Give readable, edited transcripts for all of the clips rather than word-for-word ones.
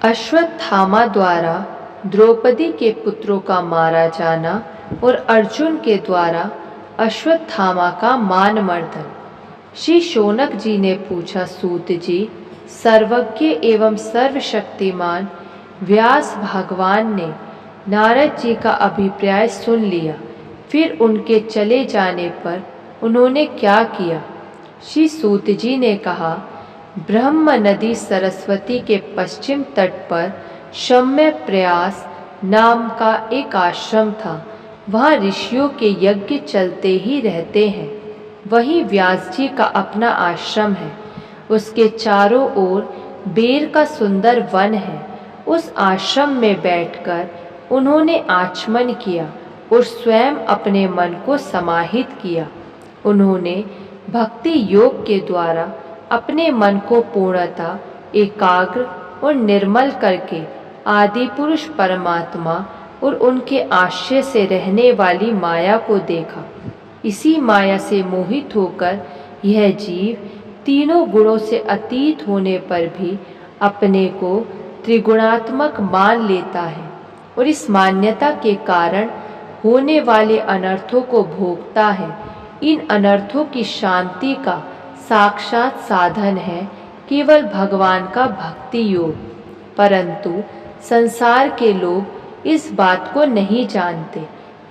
अश्वत्थामा द्वारा द्रौपदी के पुत्रों का मारा जाना और अर्जुन के द्वारा अश्वत्थामा का मानमर्दन। श्री शौनक जी ने पूछा, सूत जी, सर्वज्ञ एवं सर्वशक्तिमान व्यास भगवान ने नारद जी का अभिप्राय सुन लिया, फिर उनके चले जाने पर उन्होंने क्या किया? श्री सूत जी ने कहा, ब्रह्म नदी सरस्वती के पश्चिम तट पर शम्य प्रयास नाम का एक आश्रम था। वहाँ ऋषियों के यज्ञ चलते ही रहते हैं। वहीं व्यास जी का अपना आश्रम है। उसके चारों ओर बेर का सुंदर वन है। उस आश्रम में बैठकर उन्होंने आचमन किया और स्वयं अपने मन को समाहित किया। उन्होंने भक्ति योग के द्वारा अपने मन को पूर्णतः एकाग्र और निर्मल करके आदि पुरुष परमात्मा और उनके आश्रय से रहने वाली माया को देखा। इसी माया से मोहित होकर यह जीव तीनों गुणों से अतीत होने पर भी अपने को त्रिगुणात्मक मान लेता है और इस मान्यता के कारण होने वाले अनर्थों को भोगता है। इन अनर्थों की शांति का साक्षात साधन है केवल भगवान का भक्ति योग। परंतु संसार के लोग इस बात को नहीं जानते।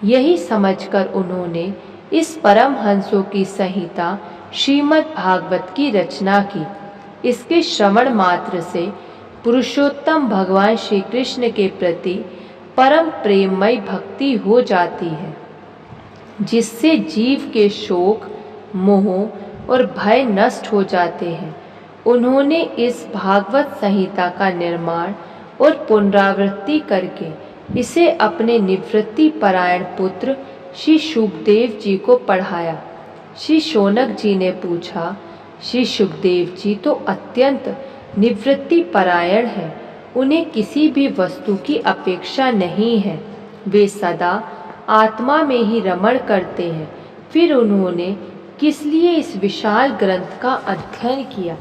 यही समझकर उन्होंने इस परमहंसों की संहिता श्रीमद् भागवत की रचना की। इसके श्रवण मात्र से पुरुषोत्तम भगवान श्री कृष्ण के प्रति परम प्रेममय भक्ति हो जाती है, जिससे जीव के शोक, मोह और भय नष्ट हो जाते हैं। उन्होंने इस भागवत संहिता का निर्माण और पुनरावृत्ति करके इसे अपने निवृत्ति परायण पुत्र श्री शुकदेव जी को पढ़ाया। श्री शौनक जी ने पूछा, श्री शुकदेव जी तो अत्यंत निवृत्ति परायण हैं। उन्हें किसी भी वस्तु की अपेक्षा नहीं है। वे सदा आत्मा में ही रमण करते हैं। फिर उन्होंने किस लिए इस विशाल ग्रंथ का अध्ययन किया?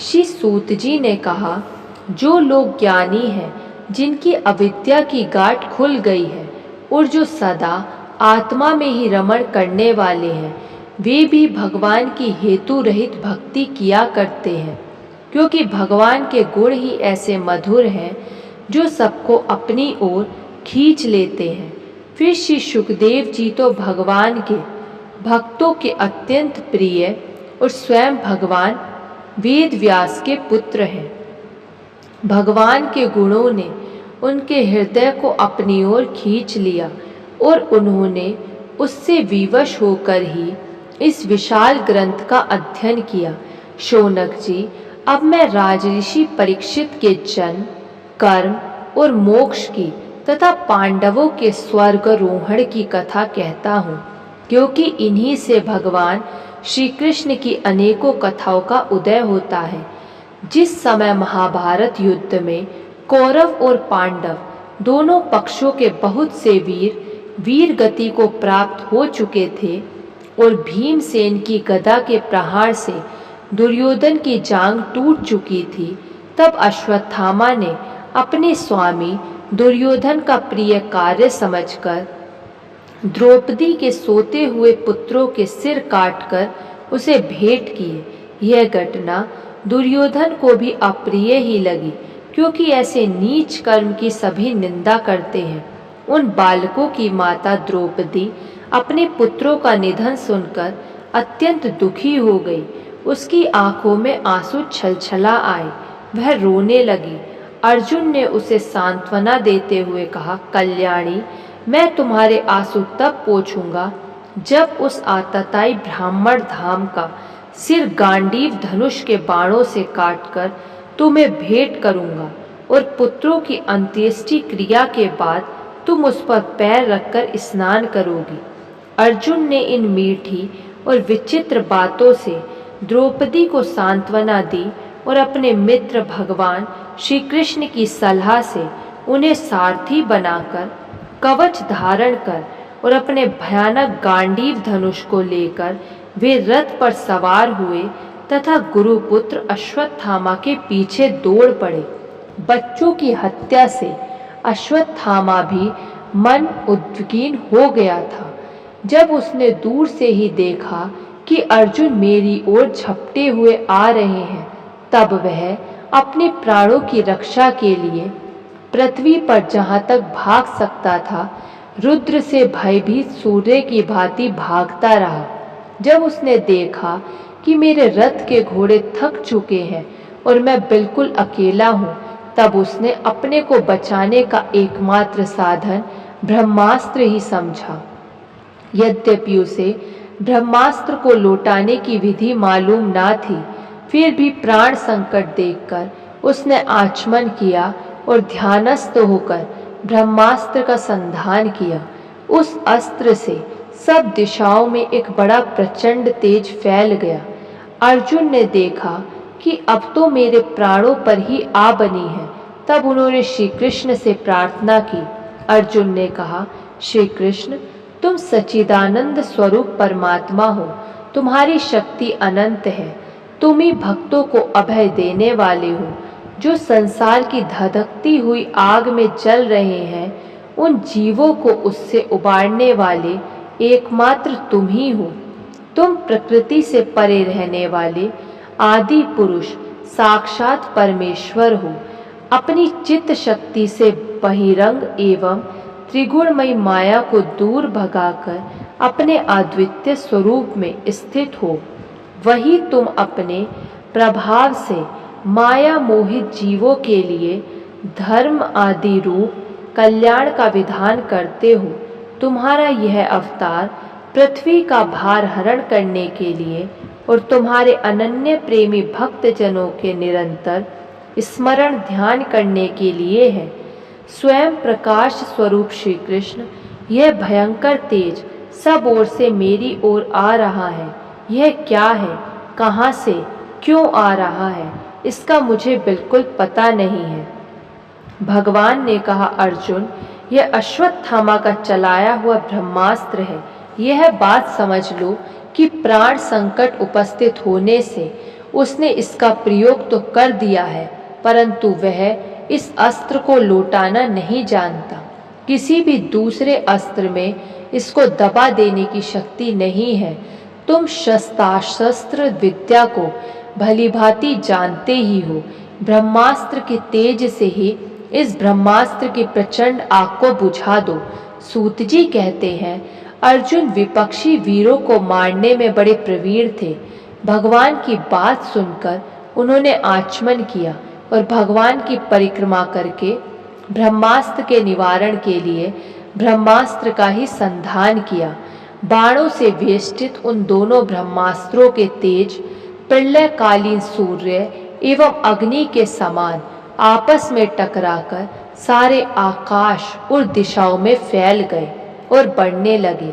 श्री सूत जी ने कहा, जो लोग ज्ञानी हैं, जिनकी अविद्या की गांठ खुल गई है और जो सदा आत्मा में ही रमण करने वाले हैं, वे भी भगवान की हेतु रहित भक्ति किया करते हैं, क्योंकि भगवान के गुण ही ऐसे मधुर हैं जो सबको अपनी ओर खींच लेते हैं। फिर श्री शुकदेव जी तो भगवान के भक्तों के अत्यंत प्रिय और स्वयं भगवान वेद व्यास के पुत्र हैं। भगवान के गुणों ने उनके हृदय को अपनी ओर खींच लिया और उन्होंने उससे विवश होकर ही इस विशाल ग्रंथ का अध्ययन किया। शौनक जी, अब मैं राजऋषि परीक्षित के जन्म, कर्म और मोक्ष की तथा पांडवों के स्वर्गारोहण की कथा कहता हूँ, क्योंकि इन्हीं से भगवान श्री कृष्ण की अनेकों कथाओं का उदय होता है। जिस समय महाभारत युद्ध में कौरव और पांडव दोनों पक्षों के बहुत से वीर गति को प्राप्त हो चुके थे और भीमसेन की गदा के प्रहार से दुर्योधन की जांघ टूट चुकी थी, तब अश्वत्थामा ने अपने स्वामी दुर्योधन का प्रिय कार्य समझकर द्रौपदी के सोते हुए पुत्रों के सिर काटकर उसे भेंट किए। यह घटना दुर्योधन को भी अप्रिय ही लगी, क्योंकि ऐसे नीच कर्म की सभी निंदा करते हैं। उन बालकों की माता द्रौपदी अपने पुत्रों का निधन सुनकर अत्यंत दुखी हो गई। उसकी आंखों में आंसू छलछला आए। वह रोने लगी। अर्जुन ने उसे सांत्वना देते हुए कहा, कल्याणी, मैं तुम्हारे आंसू तब पोंछूंगा जब उस आतताई ब्राह्मण धाम का सिर गांडीव धनुष के बाणों से काटकर तुम्हें भेंट करूंगा और पुत्रों की अंत्येष्टि क्रिया के बाद तुम उस पर पैर रखकर स्नान करोगी। अर्जुन ने इन मीठी और विचित्र बातों से द्रौपदी को सांत्वना दी और अपने मित्र भगवान श्री कृष्ण की सलाह से उन्हें सारथी बनाकर कवच धारण कर और अपने भयानक गांडीव धनुष को लेकर वे रथ पर सवार हुए तथा गुरुपुत्र अश्वत्थामा के पीछे दौड़ पड़े। बच्चों की हत्या से अश्वत्थामा भी मन उद्विग्न हो गया था। जब उसने दूर से ही देखा कि अर्जुन मेरी ओर झपटे हुए आ रहे हैं, तब वह अपने प्राणों की रक्षा के लिए पृथ्वी पर जहाँ तक भाग सकता था, रुद्र से भयभीत सूर्य की भांति भागता रहा। जब उसने देखा कि मेरे रथ के घोड़े थक चुके हैं और मैं बिल्कुल अकेला हूँ, तब उसने अपने को बचाने का एकमात्र साधन ब्रह्मास्त्र ही समझा। यद्यपि उसे ब्रह्मास्त्र को लौटाने की विधि मालूम ना थी, फिर भी प्राण संकट देखकर उसने आचमन किया और ध्यानस्थ होकर ब्रह्मास्त्र का संधान किया। उस अस्त्र से सब दिशाओं में एक बड़ा प्रचंड तेज फैल गया। अर्जुन ने देखा कि अब तो मेरे प्राणों पर ही आ बनी है। तब उन्होंने श्री कृष्ण से प्रार्थना की। अर्जुन ने कहा, श्री कृष्ण, तुम सच्चिदानंद स्वरूप परमात्मा हो, तुम्हारी शक्ति अनंत है। तुम ही भक्तों को अभय देने वाले हो। जो संसार की धधकती हुई आग में जल रहे हैं, उन जीवों को उससे उबारने वाले एकमात्र तुम ही हो। तुम प्रकृति से परे रहने वाले आदि पुरुष साक्षात परमेश्वर हो। अपनी चित्त शक्ति से बहिरंग एवं त्रिगुणमयी माया को दूर भगाकर अपने अद्वितीय स्वरूप में स्थित हो। वही तुम अपने प्रभाव से माया मोहित जीवों के लिए धर्म आदि रूप कल्याण का विधान करते हो। तुम्हारा यह अवतार पृथ्वी का भार हरण करने के लिए और तुम्हारे अनन्य प्रेमी भक्तजनों के निरंतर स्मरण ध्यान करने के लिए है। स्वयं प्रकाश स्वरूप श्री कृष्ण, यह भयंकर तेज सब ओर से मेरी ओर आ रहा है। यह क्या है, कहाँ से, क्यों आ रहा है, इसका मुझे बिल्कुल पता नहीं है। भगवान ने कहा, अर्जुन, यह अश्वत्थामा का चलाया हुआ ब्रह्मास्त्र है। यह बात समझ लो कि प्राण संकट उपस्थित होने से उसने इसका प्रयोग तो कर दिया है, परंतु वह इस अस्त्र को लौटाना नहीं जानता। किसी भी दूसरे अस्त्र में इसको दबा देने की शक्ति नहीं है। तुम शस्त्रास्त्र विद्या को भली भांति जानते ही हो। ब्रह्मास्त्र के तेज से ही इस ब्रह्मास्त्र की प्रचंड आग को बुझा दो। सूत जी कहते हैं, अर्जुन विपक्षी वीरों को मारने में बड़े प्रवीण थे। भगवान की बात सुनकर उन्होंने आचमन किया और भगवान की परिक्रमा करके ब्रह्मास्त्र के निवारण के लिए ब्रह्मास्त्र का ही संधान किया। बाणों से वेष्टित उन दोनों ब्रह्मास्त्रों के तेज प्रलयकालीन सूर्य एवं अग्नि के समान आपस में टकराकर सारे आकाश और दिशाओं में फैल गए और बढ़ने लगे।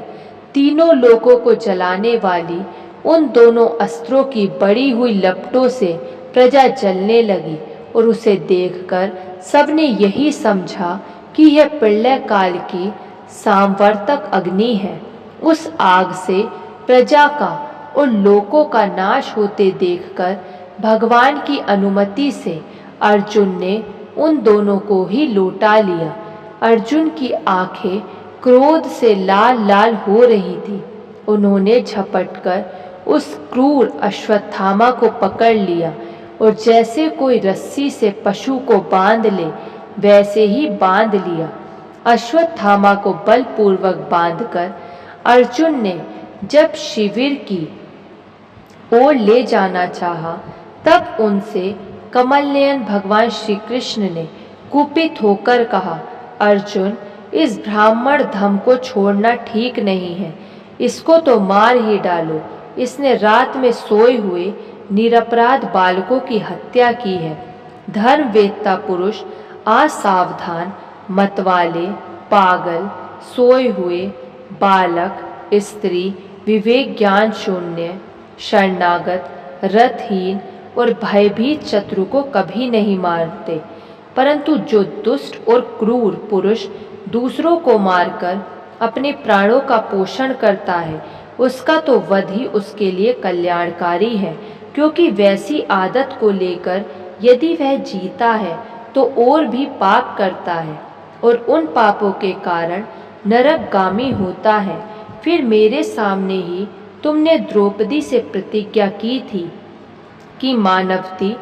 तीनों लोकों को जलाने वाली उन दोनों अस्त्रों की बड़ी हुई लपटों से प्रजा जलने लगी और उसे देखकर सबने यही समझा कि यह प्रलय काल की सांवर्तक अग्नि है। उस आग से प्रजा का और लोकों का नाश होते देखकर भगवान की अनुमति से अर्जुन ने उन दोनों को ही लौटा लिया। अर्जुन की आंखें क्रोध से लाल लाल हो रही थी। उन्होंने झपटकर उस क्रूर अश्वत्थामा को पकड़ लिया और जैसे कोई रस्सी से पशु को बांध ले, वैसे ही बांध लिया। अश्वत्थामा को बलपूर्वक बांधकर अर्जुन ने जब शिविर की ओर ले जाना चाहा, तब उनसे कमलनयन भगवान श्री कृष्ण ने कुपित होकर कहा, अर्जुन, इस ब्राह्मण धम को छोड़ना ठीक नहीं है। इसको तो मार ही डालो। इसने रात में सोए हुए निरपराध बालकों की हत्या की है। धर्मवेत्ता पुरुष असावधान, मतवाले, पागल, सोए हुए बालक, स्त्री, विवेक ज्ञान शून्य, शरणागत, रथहीन और भयभीत शत्रु को कभी नहीं मारते, परंतु जो दुष्ट और क्रूर पुरुष दूसरों को मारकर अपने प्राणों का पोषण करता है, उसका तो वध ही उसके लिए कल्याणकारी है। क्योंकि वैसी आदत को लेकर यदि वह जीता है तो और भी पाप करता है और उन पापों के कारण नरकगामी होता है। फिर मेरे सामने ही तुमने द्रौपदी से प्रतिज्ञा की थी कि मानवती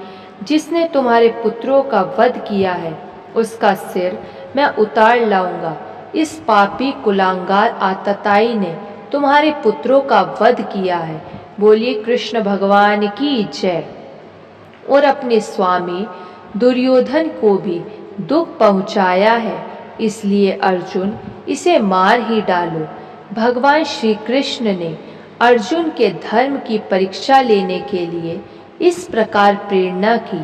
जिसने तुम्हारे पुत्रों का वध किया है उसका सिर मैं उतार लाऊंगा। इस पापी कुलांगार आतताई ने तुम्हारे पुत्रों का वध किया है। बोलिए कृष्ण भगवान की जय। और अपने स्वामी दुर्योधन को भी दुख पहुंचाया है, इसलिए अर्जुन इसे मार ही डालो। भगवान श्री कृष्ण ने अर्जुन के धर्म की परीक्षा लेने के लिए इस प्रकार प्रेरणा की,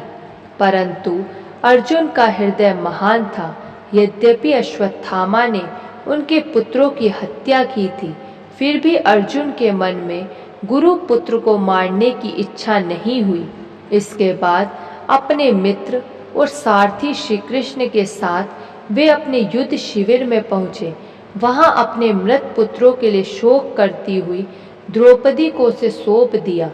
परंतु अर्जुन का हृदय महान था। यद्यपि अश्वत्थामा ने उनके पुत्रों की हत्या की थी, फिर भी अर्जुन के मन में गुरु पुत्र को मारने की इच्छा नहीं हुई। इसके बाद अपने मित्र और सारथी श्री कृष्ण के साथ वे अपने युद्ध शिविर में पहुँचे। वहाँ अपने मृत पुत्रों के लिए शोक करती हुई द्रौपदी को उसे सौंप दिया।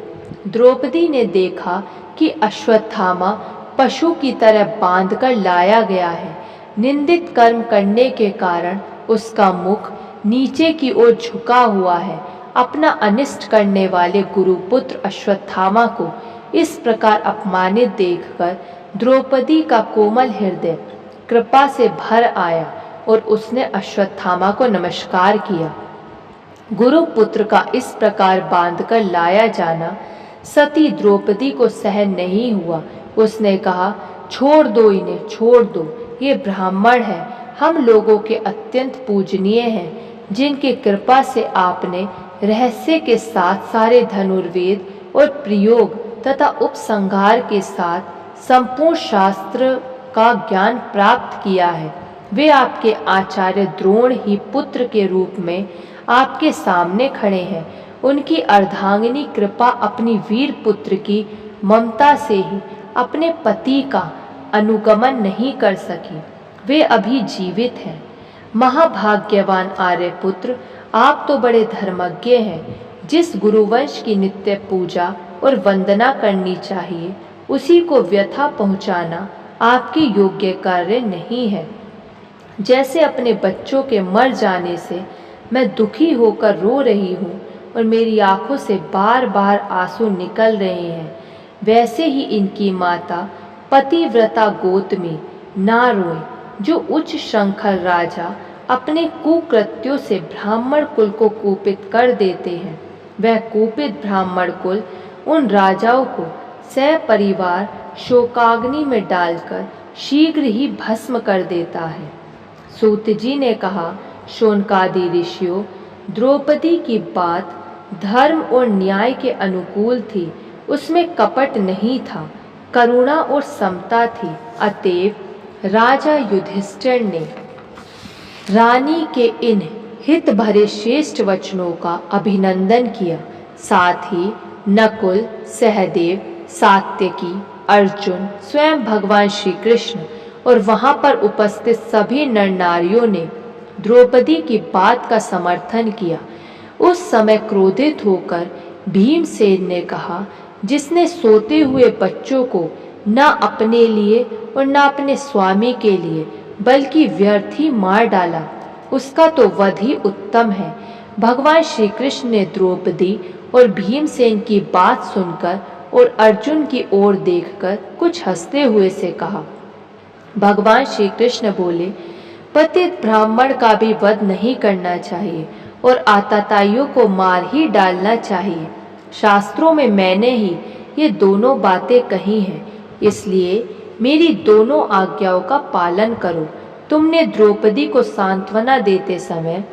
द्रौपदी ने देखा कि अश्वत्थामा पशु की तरह बांधकर लाया गया है। निंदित कर्म करने के कारण उसका मुख नीचे की ओर झुका हुआ है। अपना अनिष्ट करने वाले गुरुपुत्र अश्वत्थामा को इस प्रकार अपमानित देखकर द्रौपदी का कोमल हृदय कृपा से भर आया और उसने अश्वत्थामा को नमस्कार किया। गुरुपुत्र का इस प्रकार बांधकर लाया जाना सती द्रौपदी को सहन नहीं हुआ। उसने कहा, छोड़ दो इन्हें, छोड़ दो, ये ब्राह्मण है, हम लोगों के अत्यंत पूजनीय हैं, जिनकी कृपा से आपने रहस्य के साथ सारे धनुर्वेद और प्रयोग तथा उपसंहार के साथ संपूर्ण शास्त्र का ज्ञान प्राप्त किया है। वे आपके आचार्य द्रोण ही पुत्र के रूप में आपके सामने खड़े हैं। उनकी अर्धांगिनी कृपा अपनी वीर पुत्र की ममता से ही अपने पति का अनुगमन नहीं कर सकी। वे अभी जीवित हैं। महाभाग्यवान आर्यपुत्र, आप तो बड़े धर्मज्ञ हैं। जिस गुरुवंश की नित्य पूजा और वंदना करनी चाहिए, उसी को व्यथा पहुंचाना आपके योग्य कार्य नहीं है। जैसे अपने बच्चों के मर जाने से मैं दुखी होकर रो रही हूँ और मेरी आंखों से बार बार आंसू निकल रहे हैं, वैसे ही इनकी माता पतिव्रता गौतमी ना रोए। जो उच्च श्रृंखल राजा अपने कुकृत्यों से ब्राह्मण कुल को कुपित कर देते हैं, वह कुपित ब्राह्मण कुल उन राजाओं को सपरिवार शोकाग्नि में डालकर शीघ्र ही भस्म कर देता है। सूत जी ने कहा, शौनकादि ऋषियों, द्रौपदी की बात धर्म और न्याय के अनुकूल थी, उसमें कपट नहीं था, करुणा और समता थी। अतएव राजा युधिष्ठिर ने रानी के इन हित भरे श्रेष्ठ वचनों का अभिनंदन किया। साथ ही नकुल, सहदेव, सात्यकी, अर्जुन, स्वयं भगवान श्री कृष्ण और वहां पर उपस्थित सभी नर नारियों ने द्रौपदी की बात का समर्थन किया। उस समय क्रोधित होकर भीमसेन ने कहा, जिसने सोते हुए बच्चों को न अपने लिए और न अपने स्वामी के लिए बल्कि व्यर्थ ही मार डाला, उसका तो वध ही उत्तम है। भगवान श्री कृष्ण ने द्रौपदी और भीमसेन की बात सुनकर और अर्जुन की ओर देखकर कुछ हंसते हुए से कहा। भगवान श्री कृष्ण बोले, पतित ब्राह्मण का भी वध नहीं करना चाहिए और आतताइयों को मार ही डालना चाहिए। शास्त्रों में मैंने ही ये दोनों बातें कही हैं, इसलिए मेरी दोनों आज्ञाओं का पालन करो। तुमने द्रौपदी को सांत्वना देते समय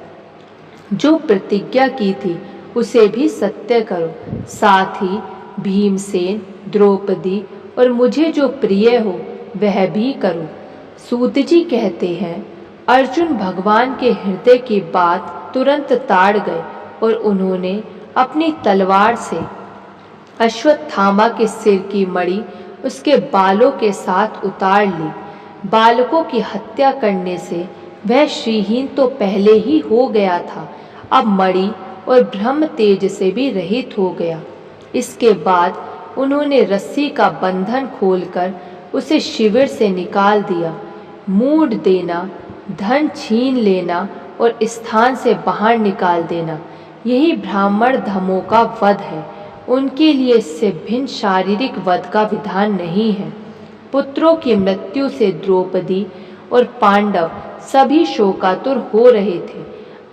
जो प्रतिज्ञा की थी उसे भी सत्य करो। साथ ही भीमसेन, द्रौपदी और मुझे जो प्रिय हो वह भी करो। सूत जी कहते हैं, अर्जुन भगवान के हृदय की बात तुरंत ताड़ गए और उन्होंने अपनी तलवार से अश्वत्थामा के सिर की मणि उसके बालों के साथ उतार ली। बालकों की हत्या करने से वह श्रीहीन तो पहले ही हो गया था, अब मणि और ब्रह्म तेज से भी रहित हो गया। इसके बाद उन्होंने रस्सी का बंधन खोलकर उसे शिविर से निकाल दिया। मूड देना, धन छीन लेना और स्थान से बाहर निकाल देना, यही ब्राह्मण धमों का वध है। उनके लिए इससे भिन्न शारीरिक वध का विधान नहीं है। पुत्रों की मृत्यु से द्रौपदी और पांडव सभी शोकातुर हो रहे थे।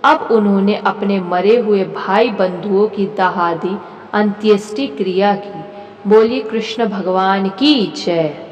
अब उन्होंने अपने मरे हुए भाई बंधुओं की दाहादी अंत्येष्टि क्रिया की। बोलिए कृष्ण भगवान की जय।